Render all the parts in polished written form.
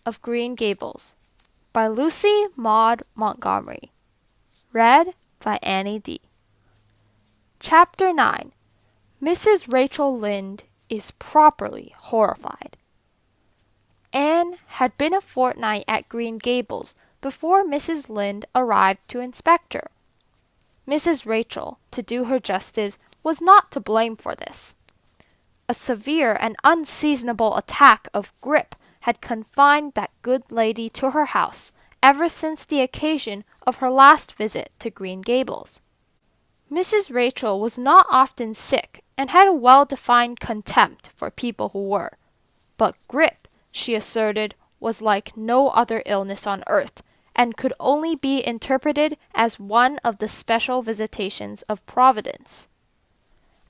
of Green Gables by Lucy Maud Montgomery. Read by Annie D. Chapter 9. Mrs. Rachel Lynde is properly horrified. Anne had been a fortnight at Green Gables before Mrs. Lynde arrived to inspect her. Mrs. Rachel, to do her justice, was not to blame for this. A severe and unseasonable attack of grippe had confined that good lady to her house ever since the occasion of her last visit to Green Gables. Mrs. Rachel was not often sick and had a well-defined contempt for people who were, but grippe, she asserted, was like no other illness on earth, and could only be interpreted as one of the special visitations of Providence.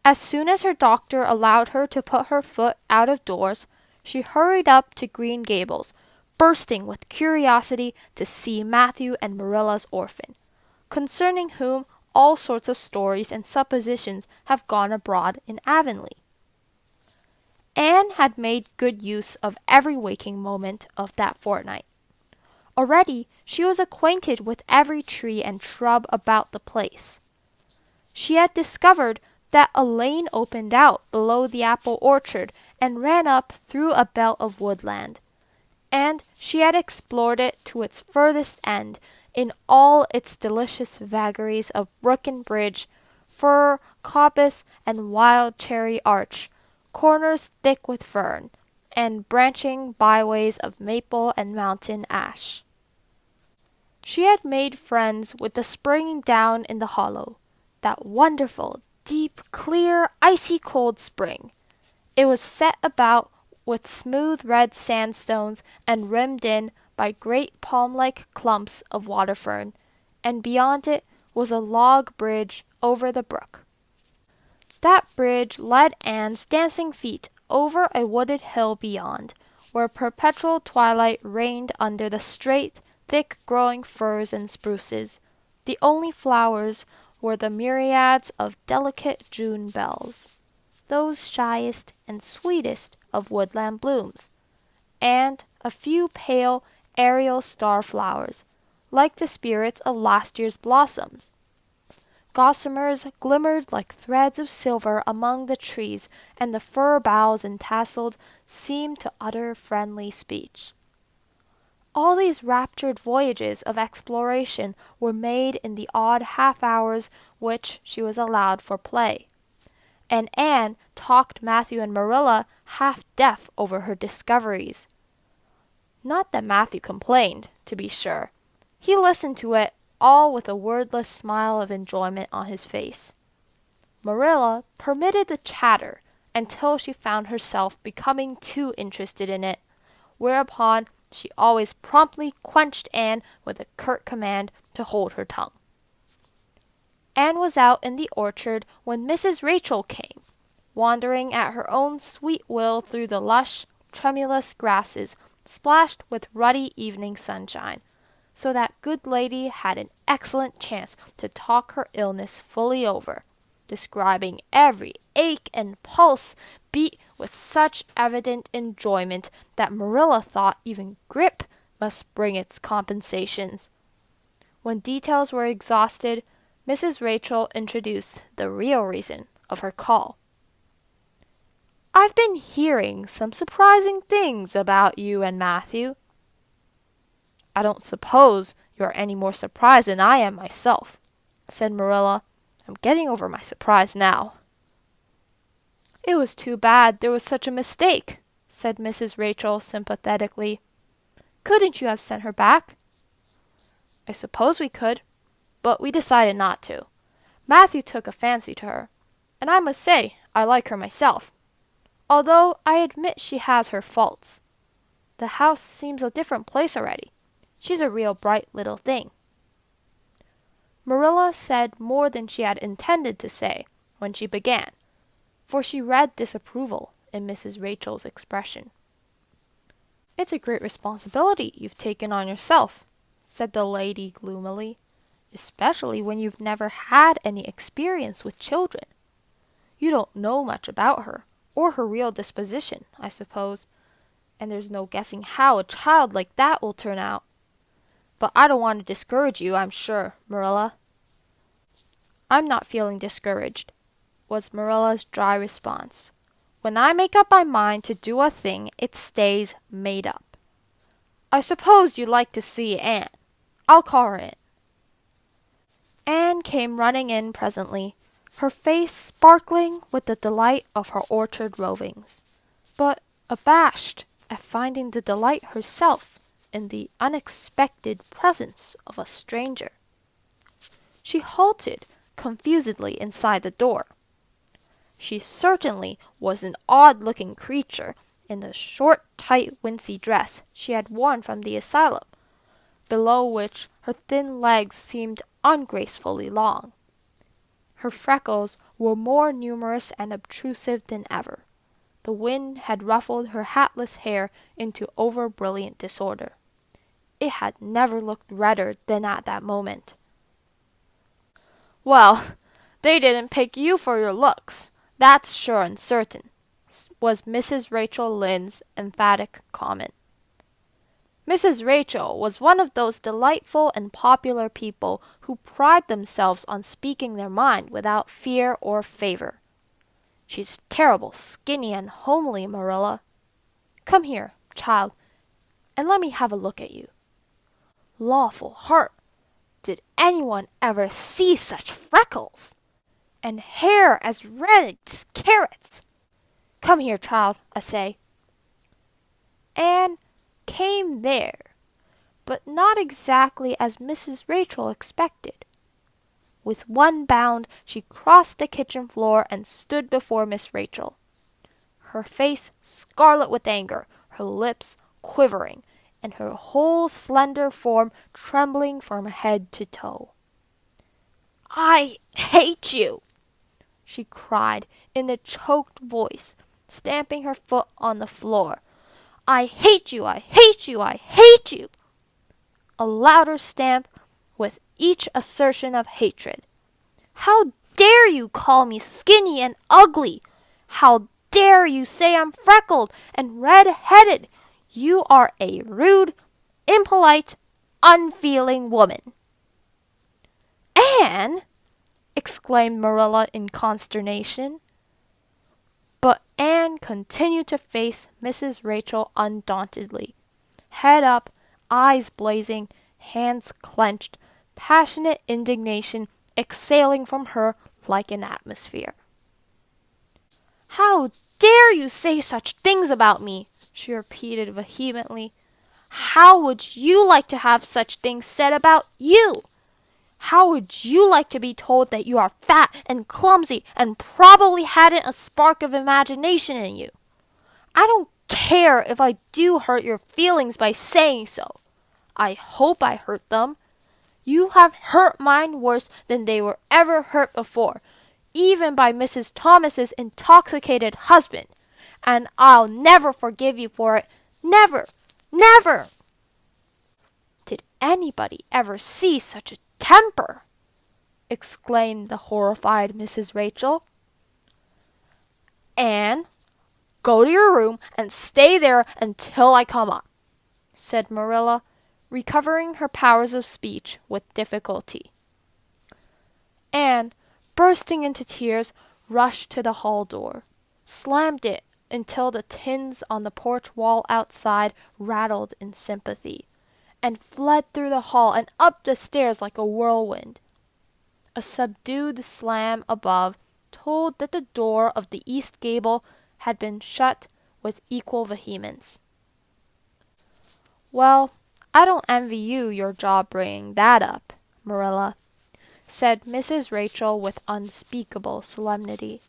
As soon as her doctor allowed her to put her foot out of doors, she hurried up to Green Gables, bursting with curiosity to see Matthew and Marilla's orphan, concerning whom all sorts of stories and suppositions have gone abroad in Avonlea. Anne had made good use of every waking moment of that fortnight. Already she was acquainted with every tree and shrub about the place. She had discovered that a lane opened out below the apple orchard and ran up through a belt of woodland, and she had explored it to its furthest end in all its delicious vagaries of brook and bridge, fir, coppice, and wild cherry arch, corners thick with fern, and branching byways of maple and mountain ash. She had made friends with the springing down in the hollow, that wonderful, deep, clear, icy cold spring. It was set about with smooth red sandstones and rimmed in by great palm-like clumps of water fern, and beyond it was a log bridge over the brook. That bridge led Anne's dancing feet over a wooded hill beyond, where perpetual twilight reigned under the straight, thick-growing firs and spruces. The only flowers were the myriads of delicate June bells, those shyest and sweetest of woodland blooms, and a few pale, aerial star-flowers, like the spirits of last year's blossoms. Gossamers glimmered like threads of silver among the trees, and the fir boughs entasseled seemed to utter friendly speech. All these raptured voyages of exploration were made in the odd half-hours which she was allowed for play, and Anne talked Matthew and Marilla half-deaf over her discoveries. Not that Matthew complained, to be sure. He listened to it all with a wordless smile of enjoyment on his face. Marilla permitted the chatter until she found herself becoming too interested in it, whereupon she always promptly quenched Anne with a curt command to hold her tongue. Anne was out in the orchard when Mrs. Rachel came, wandering at her own sweet will through the lush, tremulous grasses splashed with ruddy evening sunshine, so that good lady had an excellent chance to talk her illness fully over, describing every ache and pulse beat with such evident enjoyment that Marilla thought even grippe must bring its compensations. When details were exhausted, Mrs. Rachel introduced the real reason of her call. "I've been hearing some surprising things about you and Matthew." "I don't suppose you are any more surprised than I am myself," said Marilla. "I'm getting over my surprise now." "It was too bad there was such a mistake," said Mrs. Rachel sympathetically. "Couldn't you have sent her back?" "I suppose we could, but we decided not to. Matthew took a fancy to her, and I must say I like her myself, although I admit she has her faults. The house seems a different place already. She's a real bright little thing." Marilla said more than she had intended to say when she began, for she read disapproval in Mrs. Rachel's expression. "It's a great responsibility you've taken on yourself," said the lady gloomily, "especially when you've never had any experience with children. You don't know much about her, or her real disposition, I suppose. and there's no guessing how a child like that will turn out. But I don't want to discourage you, I'm sure, Marilla." "I'm not feeling discouraged," was Marilla's dry response. "When I make up my mind to do a thing, it stays made up. I suppose you'd like to see Anne. I'll call her in." Anne came running in presently, her face sparkling with the delight of her orchard rovings, but abashed at finding the delight herself in the unexpected presence of a stranger. She halted confusedly inside the door. She certainly was an odd-looking creature in the short, tight, wincey dress she had worn from the asylum, below which her thin legs seemed ungracefully long. Her freckles were more numerous and obtrusive than ever. The wind had ruffled her hatless hair into over-brilliant disorder. It had never looked redder than at that moment. "Well, they didn't pick you for your looks, that's sure and certain," was Mrs. Rachel Lynde's emphatic comment. Mrs. Rachel was one of those delightful and popular people who pride themselves on speaking their mind without fear or favor. "She's terrible skinny and homely, Marilla. Come here, child, and let me have a look at you. Lawful heart, did anyone ever see such freckles? And hair as red as carrots. Come here, child, I say." Anne came there, but not exactly as Mrs. Rachel expected. With one bound she crossed the kitchen floor and stood before Miss Rachel, her face scarlet with anger, her lips quivering, and her whole slender form trembling from head to toe. "I hate you," she cried in a choked voice, stamping her foot on the floor. "I hate you, I hate you, I hate you." A louder stamp with each assertion of hatred. "How dare you call me skinny and ugly? How dare you say I'm freckled and red-headed? You are a rude, impolite, unfeeling woman." "Anne!" exclaimed Marilla in consternation. But Anne continued to face Mrs. Rachel undauntedly, head up, eyes blazing, hands clenched, passionate indignation exhaling from her like an atmosphere. "How dare you say such things about me?" she repeated vehemently. "How would you like to have such things said about you? How would you like to be told that you are fat and clumsy and probably hadn't a spark of imagination in you? I don't care if I do hurt your feelings by saying so. I hope I hurt them. You have hurt mine worse than they were ever hurt before, even by Mrs. Thomas's intoxicated husband, and I'll never forgive you for it. Never, never." "Did anybody ever see such a temper?" exclaimed the horrified Mrs. Rachel. "Anne, go to your room and stay there until I come up," said Marilla, recovering her powers of speech with difficulty. Anne, bursting into tears, rushed to the hall door, slammed it until the tins on the porch wall outside rattled in sympathy, and fled through the hall and up the stairs like a whirlwind. A subdued slam above told that the door of the east gable had been shut with equal vehemence. "Well, I don't envy you your job bringing that up, Marilla," said Mrs. Rachel with unspeakable solemnity.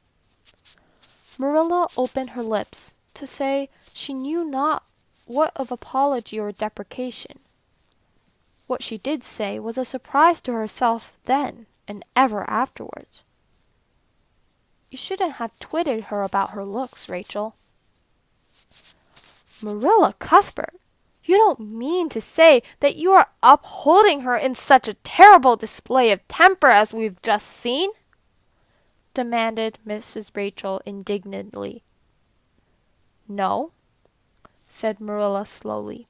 Marilla opened her lips to say she knew not what of apology or deprecation. What she did say was a surprise to herself then and ever afterwards. "You shouldn't have twitted her about her looks, Rachel." "Marilla Cuthbert, you don't mean to say that you are upholding her in such a terrible display of temper as we've just seen?" demanded Mrs. Rachel indignantly. "No," said Marilla slowly.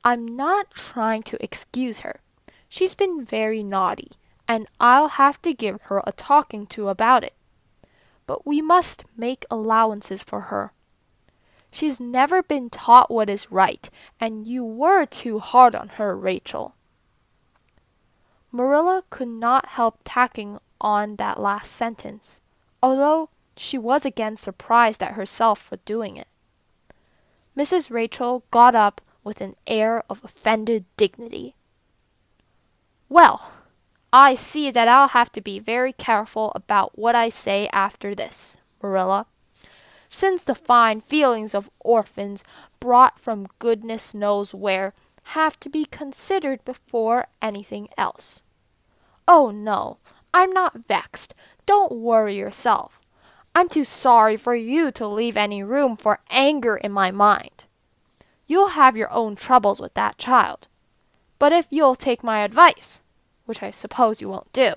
"I'm not trying to excuse her. She's been very naughty, and I'll have to give her a talking to about it. But we must make allowances for her. She's never been taught what is right, and you were too hard on her, Rachel." Marilla could not help tacking on that last sentence, although she was again surprised at herself for doing it. Mrs. Rachel got up with an air of offended dignity. "Well, I see that I'll have to be very careful about what I say after this, Marilla, since the fine feelings of orphans brought from goodness knows where have to be considered before anything else. Oh, no, I'm not vexed. Don't worry yourself. I'm too sorry for you to leave any room for anger in my mind. You'll have your own troubles with that child. But if you'll take my advice, which I suppose you won't do,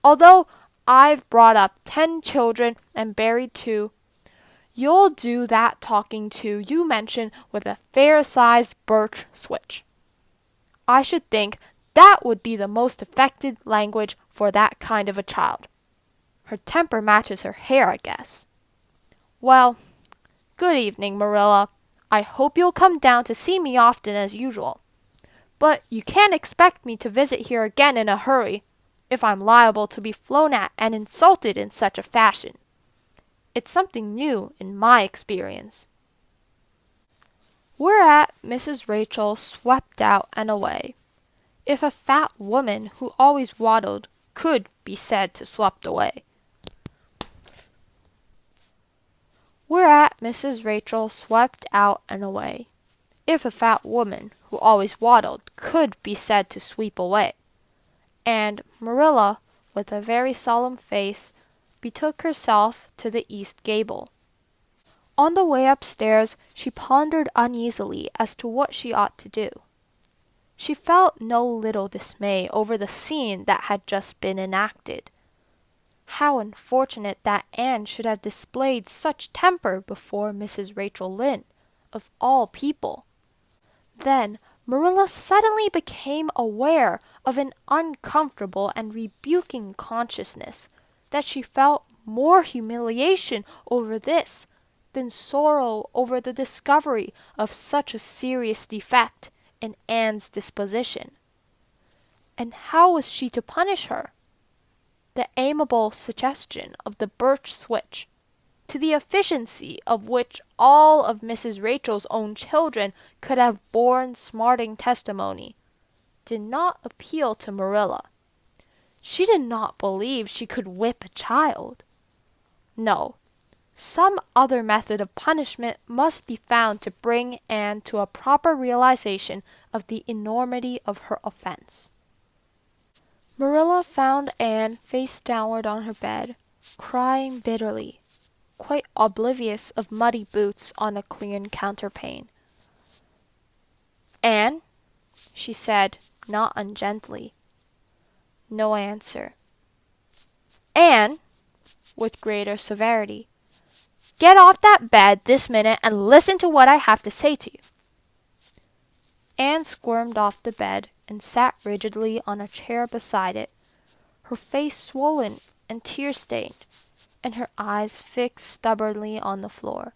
although I've brought up 10 children and buried 2, you'll do that talking to you mention with a fair-sized birch switch. I should think that would be the most effective language for that kind of a child. Her temper matches her hair, I guess. Well, good evening, Marilla. I hope you'll come down to see me often as usual. But you can't expect me to visit here again in a hurry, if I'm liable to be flown at and insulted in such a fashion. It's something new in my experience." Whereat Mrs. Rachel swept out and away. If a fat woman who always waddled could be said to swept away. Whereat Mrs. Rachel swept out and away. If a fat woman who always waddled could be said to sweep away. And Marilla, with a very solemn face, betook herself to the east gable. On the way upstairs, she pondered uneasily as to what she ought to do. She felt no little dismay over the scene that had just been enacted. How unfortunate that Anne should have displayed such temper before Mrs. Rachel Lynde, of all people. Then Marilla suddenly became aware of an uncomfortable and rebuking consciousness that she felt more humiliation over this than sorrow over the discovery of such a serious defect in Anne's disposition. And how was she to punish her? The amiable suggestion of the birch switch, to the efficiency of which all of Mrs. Rachel's own children could have borne smarting testimony, did not appeal to Marilla. She did not believe she could whip a child. No, some other method of punishment must be found to bring Anne to a proper realization of the enormity of her offense. Marilla found Anne face downward on her bed, crying bitterly, quite oblivious of muddy boots on a clean counterpane. "Anne," she said, not ungently. No answer. "Anne," with greater severity, "get off that bed this minute and listen to what I have to say to you." Anne squirmed off the bed and sat rigidly on a chair beside it, her face swollen and tear-stained, and her eyes fixed stubbornly on the floor.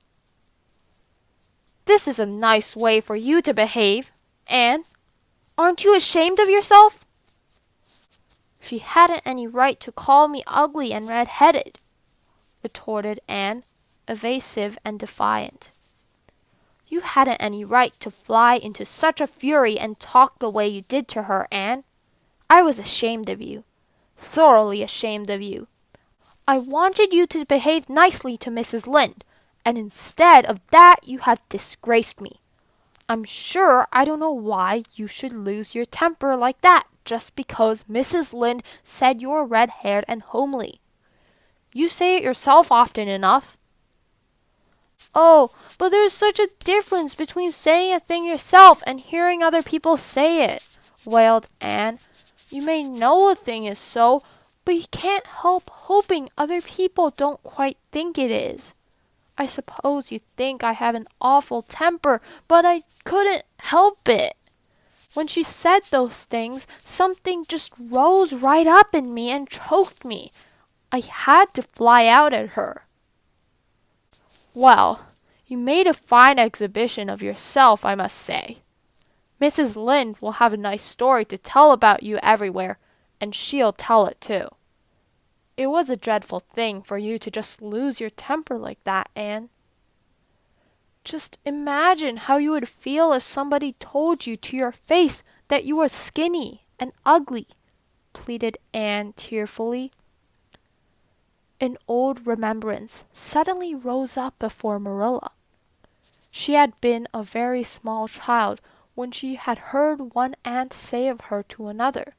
"This is a nice way for you to behave, Anne. Aren't you ashamed of yourself?" "She hadn't any right to call me ugly and red-headed," retorted Anne, evasive and defiant. "You hadn't any right to fly into such a fury and talk the way you did to her, Anne. I was ashamed of you, thoroughly ashamed of you. I wanted you to behave nicely to Mrs. Lynde, and instead of that you have disgraced me. I'm sure I don't know why you should lose your temper like that just because Mrs. Lynde said you were red-haired and homely. You say it yourself often enough." "Oh, but there's such a difference between saying a thing yourself and hearing other people say it," wailed Anne. "You may know a thing is so, but you can't help hoping other people don't quite think it is. I suppose you think I have an awful temper, but I couldn't help it. When she said those things, something just rose right up in me and choked me. I had to fly out at her." "Well, you made a fine exhibition of yourself, I must say. Mrs. Lynde will have a nice story to tell about you everywhere, and she'll tell it too. It was a dreadful thing for you to just lose your temper like that, Anne. Just imagine how you would feel if somebody told you to your face that you were skinny and ugly," pleaded Anne tearfully. An old remembrance suddenly rose up before Marilla. She had been a very small child when she had heard one aunt say of her to another,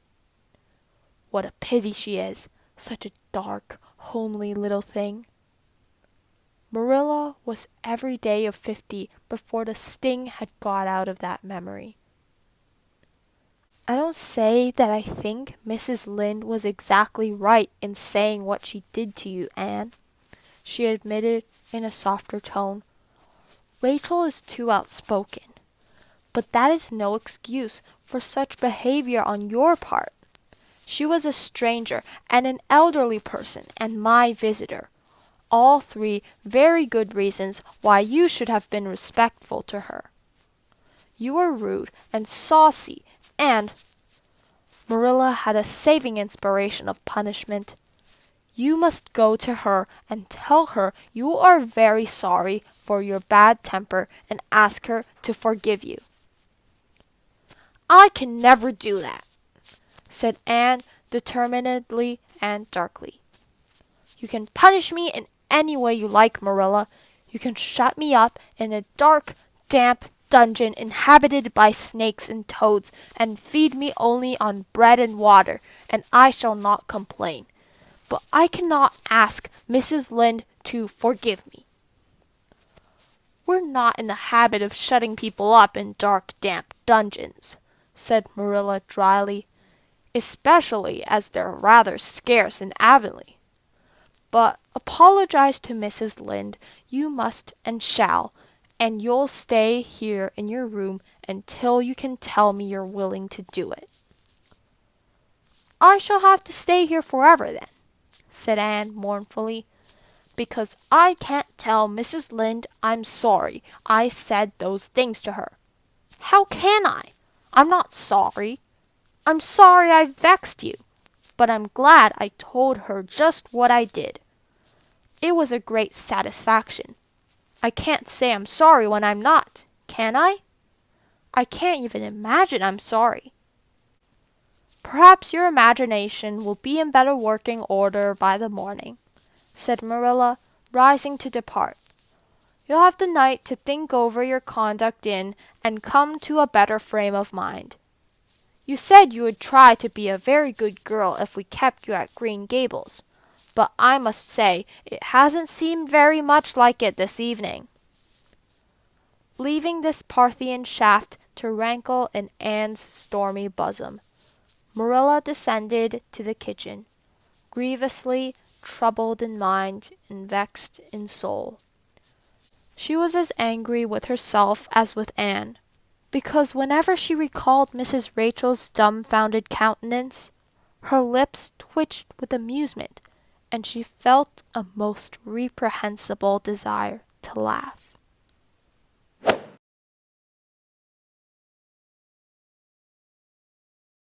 "What a pity she is, such a dark, homely little thing." Marilla was every day of 50 before the sting had got out of that memory. I don't say that I think Mrs. Lynde was exactly right in saying what she did to you, Anne, she admitted in a softer tone. "Rachel is too outspoken. But that is no excuse for such behavior on your part. She was a stranger and an elderly person and my visitor. All three very good reasons why you should have been respectful to her. You were rude and saucy and—" Marilla had a saving inspiration of punishment. "You must go to her and tell her you are very sorry for your bad temper and ask her to forgive you." "I can never do that," said Anne determinedly and darkly. "You can punish me in any way you like, Marilla. You can shut me up in a dark, damp dungeon inhabited by snakes and toads and feed me only on bread and water, and I shall not complain. But I cannot ask Mrs. Lynde to forgive me." "We're not in the habit of shutting people up in dark, damp dungeons," said Marilla dryly, "especially as they're rather scarce in Avonlea. But apologize to Mrs. Lynde you must and shall, and you'll stay here in your room until you can tell me you're willing to do it." "I shall have to stay here forever then," said Anne mournfully, "because I can't tell Mrs. Lynde I'm sorry I said those things to her. How can I? I'm not sorry. I'm sorry I vexed you, but I'm glad I told her just what I did. It was a great satisfaction. I can't say I'm sorry when I'm not, can I? I can't even imagine I'm sorry." "Perhaps your imagination will be in better working order by the morning," said Marilla, rising to depart. "You'll have the night to think over your conduct in and come to a better frame of mind. You said you would try to be a very good girl if we kept you at Green Gables, but I must say it hasn't seemed very much like it this evening." Leaving this Parthian shaft to rankle in Anne's stormy bosom, Marilla descended to the kitchen, grievously troubled in mind and vexed in soul. She was as angry with herself as with Anne, because whenever she recalled Mrs. Rachel's dumbfounded countenance, her lips twitched with amusement, and she felt a most reprehensible desire to laugh.